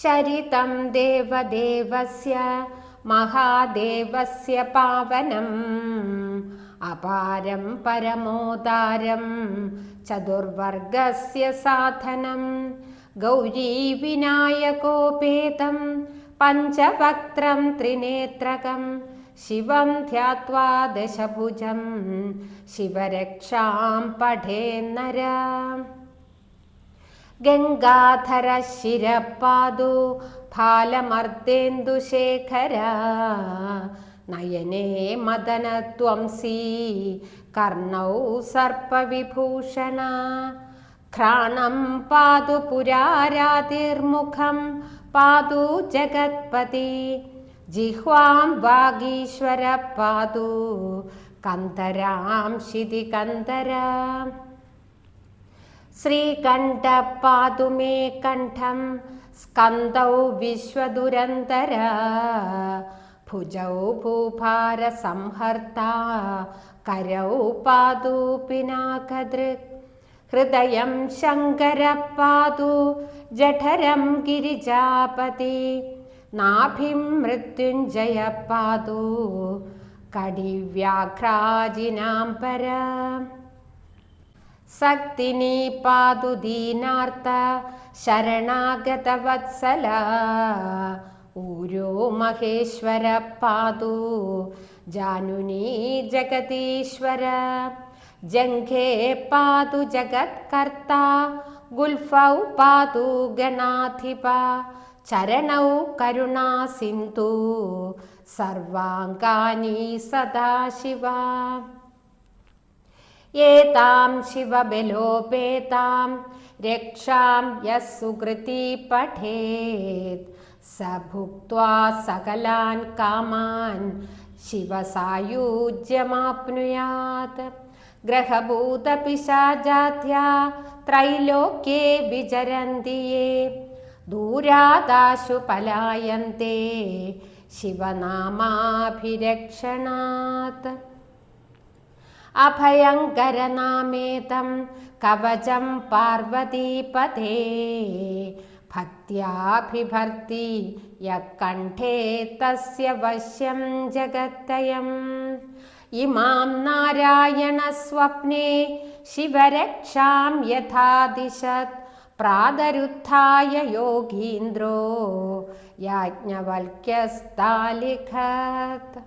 ചരിതം ദേവദേവസ്യ മഹാദേവസ്യ പാവനം അപാരം പരമോദാരം ചതുർവർഗസ്യ സാധനം ഗൗരീവിനായകോപേതം പഞ്ചവക്ത്രം ത്രിനേത്രകം ശിവം ധ്യാത്വാ ദശഭുജം ശിവരക്ഷാം പഠേന്നര. ഗംഗാധര ശിരപാദു ഫാലമർദ്ദേന്ദുശേഖര നയനേ മദനത്വംസി കർണൗ സർപ്പവിഭൂഷണ ഘ്രാണം പാതു പുരാരാതിർമുഖം പാതു ജഗത്പതി ജിഹ്വാം വാഗീശ്വര പാതു കന്ദരാം ശിതികന്ദര. ശ്രീകണ്ഠ പാതു മേ കണ്ഠം സ്കന്ദൗ വിശ്വദുരന്തര ഭുജൗ ഭൂഭാര സംഹർത്ത കരൗ പാതു പിനാകദൃക് ഹൃദയം ശങ്കര പാതു ജഠരം ഗിരിജാപതി നാഭിം മൃത്യുഞ്ജയ പാതു കടിവ്യാഘ്രാജിനാംബര. സക്തിനി പാതു ദീനാർത്ത ശരണാഗത വത്സല ഊരോ മഹേശ്വര പാതു ജാനുനി ജഗദീശ്വര ജംഘേ പാതു ജഗത്കർത്ത ഗുൽഫൗ പാതു ഗണാധിപ ചരണൗ കരുണാ സിന്ധു സർവാംഗാനി സദാശിവ. ഏതാം ശിവബലോപേതാം രക്ഷാം യഃ സുകൃതി പഠേത് സ ഭുക്ത്വാ സകലാൻ കാമാൻ ശിവസായുജ്യമാപ്നുയാത്. ഗ്രഹഭൂതപിശാചാദ്യാ ത്രൈലോക്യേ വിചരന്തി യേ ദൂരാദാശു പലായന്തെ ശിവനാമാഭിരക്ഷണാത്. അഭയങ്കരനാമേതം കവചം പാർവതീപതേ ഭക്ത്യാഭിഭർത്തി യഃ കണ്ഠേ തസ്യ വശ്യം ജഗത്തയം. ഇമാം നാരായണ സ്വപ്നെ ശിവരക്ഷാം യഥാദിശത് പ്രാതരുത്ഥായ യോഗീന്ദ്രോ യാജ്ഞവൽക്യസ്താലിഖത്.